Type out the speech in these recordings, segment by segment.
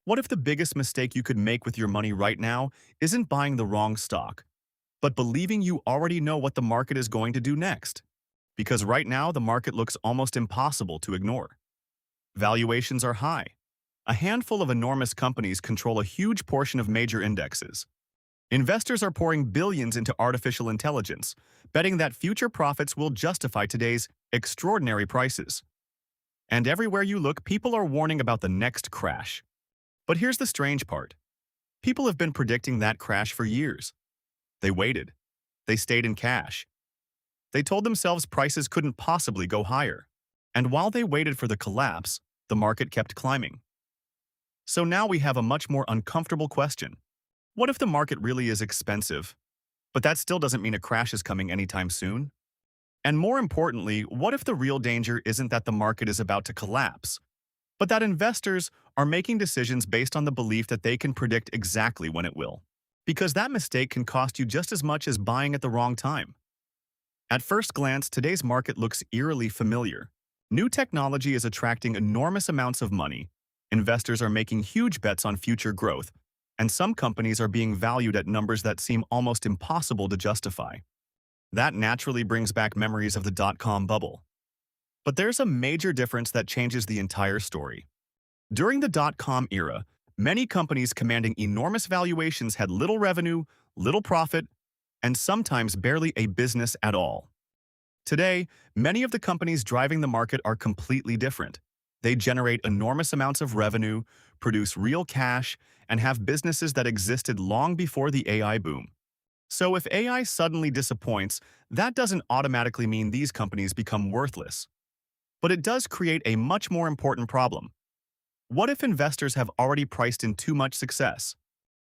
What if the biggest mistake you could make with your money right now isn't buying the wrong stock, but believing you already know what the market is going to do next? Because right now, the market looks almost impossible to ignore. Valuations are high. A handful of enormous companies control a huge portion of major indexes. Investors are pouring billions into artificial intelligence, betting that future profits will justify today's extraordinary prices. And everywhere you look, people are warning about the next crash. But here's the strange part. People have been predicting that crash for years. They waited. They stayed in cash. They told themselves prices couldn't possibly go higher. And while they waited for the collapse, the market kept climbing. So now we have a much more uncomfortable question. What if the market really is expensive, but that still doesn't mean a crash is coming anytime soon? And more importantly, what if the real danger isn't that the market is about to collapse, but that investors are making decisions based on the belief that they can predict exactly when it will? Because that mistake can cost you just as much as buying at the wrong time. At first glance, today's market looks eerily familiar. New technology is attracting enormous amounts of money, investors are making huge bets on future growth, and some companies are being valued at numbers that seem almost impossible to justify. That naturally brings back memories of the dot-com bubble. But there's a major difference that changes the entire story. During the dot-com era, many companies commanding enormous valuations had little revenue, little profit, and sometimes barely a business at all. Today, many of the companies driving the market are completely different. They generate enormous amounts of revenue, produce real cash, and have businesses that existed long before the AI boom. So if AI suddenly disappoints, that doesn't automatically mean these companies become worthless. But it does create a much more important problem. What if investors have already priced in too much success?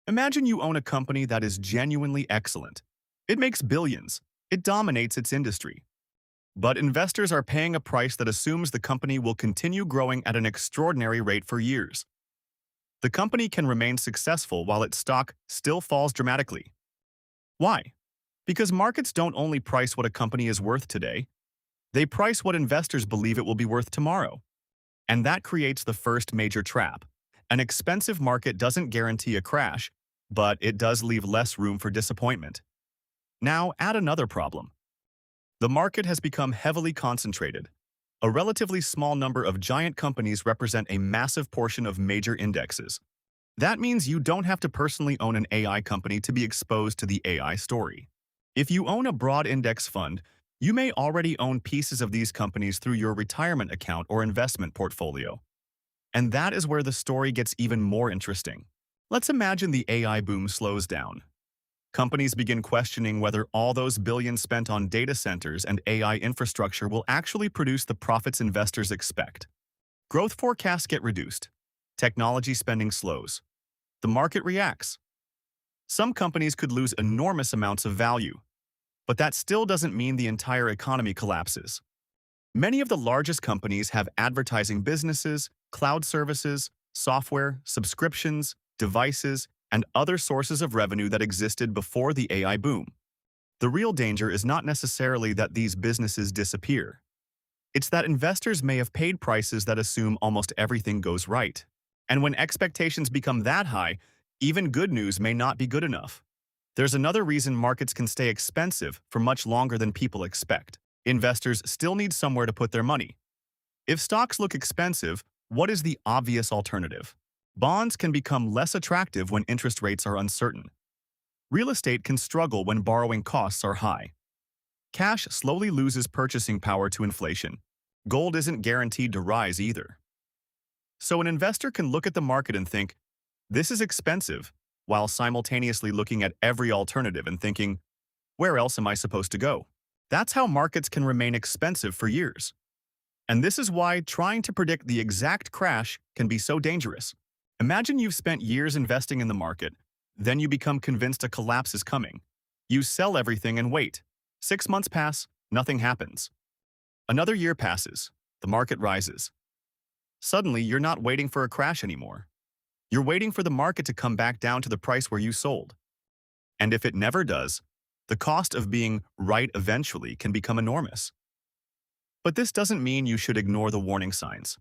Imagine you own a company that is genuinely excellent. It makes billions. It dominates its industry. But investors are paying a price that assumes the company will continue growing at an extraordinary rate for years. The company can remain successful while its stock still falls dramatically. Why? Because markets don't only price what a company is worth today, they price what investors believe it will be worth tomorrow. And that creates the first major trap. An expensive market doesn't guarantee a crash, but it does leave less room for disappointment. Now, add another problem. The market has become heavily concentrated. A relatively small number of giant companies represent a massive portion of major indexes. That means you don't have to personally own an AI company to be exposed to the AI story. If you own a broad index fund, you may already own pieces of these companies through your retirement account or investment portfolio. And that is where the story gets even more interesting. Let's imagine the AI boom slows down. Companies begin questioning whether all those billions spent on data centers and AI infrastructure will actually produce the profits investors expect. Growth forecasts get reduced. Technology spending slows. The market reacts. Some companies could lose enormous amounts of value. But that still doesn't mean the entire economy collapses. Many of the largest companies have advertising businesses, cloud services, software, subscriptions, devices, and other sources of revenue that existed before the AI boom. The real danger is not necessarily that these businesses disappear. It's that investors may have paid prices that assume almost everything goes right. And when expectations become that high, even good news may not be good enough. There's another reason markets can stay expensive for much longer than people expect. Investors still need somewhere to put their money. If stocks look expensive, what is the obvious alternative? Bonds can become less attractive when interest rates are uncertain. Real estate can struggle when borrowing costs are high. Cash slowly loses purchasing power to inflation. Gold isn't guaranteed to rise either. So an investor can look at the market and think, this is expensive, while simultaneously looking at every alternative and thinking, where else am I supposed to go? That's how markets can remain expensive for years. And this is why trying to predict the exact crash can be so dangerous. Imagine you've spent years investing in the market, then you become convinced a collapse is coming. You sell everything and wait. 6 months pass, nothing happens. Another year passes, the market rises. Suddenly, you're not waiting for a crash anymore. You're waiting for the market to come back down to the price where you sold. And if it never does, the cost of being right eventually can become enormous. But this doesn't mean you should ignore the warning signs.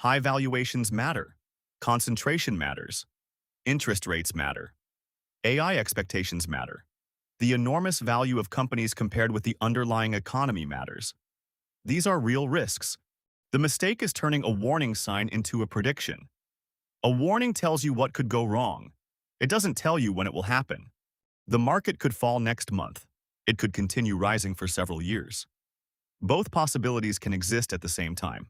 High valuations matter. Concentration matters. Interest rates matter. AI expectations matter. The enormous value of companies compared with the underlying economy matters. These are real risks. The mistake is turning a warning sign into a prediction. A warning tells you what could go wrong. It doesn't tell you when it will happen. The market could fall next month. It could continue rising for several years. Both possibilities can exist at the same time.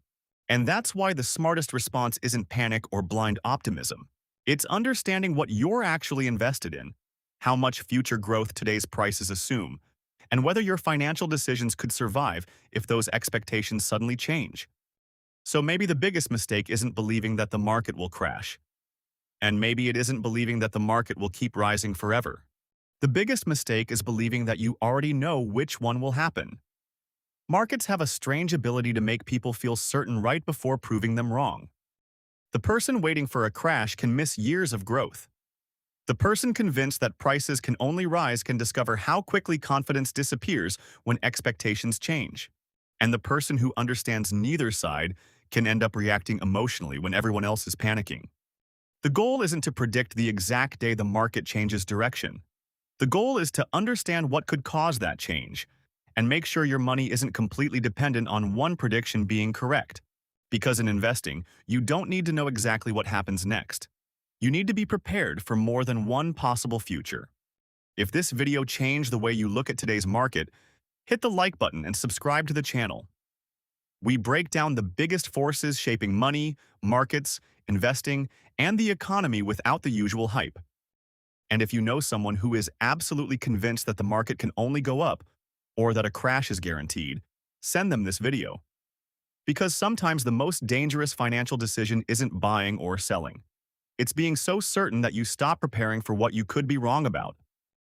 And that's why the smartest response isn't panic or blind optimism. It's understanding what you're actually invested in, how much future growth today's prices assume, and whether your financial decisions could survive if those expectations suddenly change. So maybe the biggest mistake isn't believing that the market will crash. And maybe it isn't believing that the market will keep rising forever. The biggest mistake is believing that you already know which one will happen. Markets have a strange ability to make people feel certain right before proving them wrong. The person waiting for a crash can miss years of growth. The person convinced that prices can only rise can discover how quickly confidence disappears when expectations change. And the person who understands neither side can end up reacting emotionally when everyone else is panicking. The goal isn't to predict the exact day the market changes direction. The goal is to understand what could cause that change and make sure your money isn't completely dependent on one prediction being correct. Because in investing, you don't need to know exactly what happens next. You need to be prepared for more than one possible future. If this video changed the way you look at today's market, hit the like button and subscribe to the channel. We break down the biggest forces shaping money, markets, investing, and the economy without the usual hype. And if you know someone who is absolutely convinced that the market can only go up, or that a crash is guaranteed, send them this video. Because sometimes the most dangerous financial decision isn't buying or selling. It's being so certain that you stop preparing for what you could be wrong about.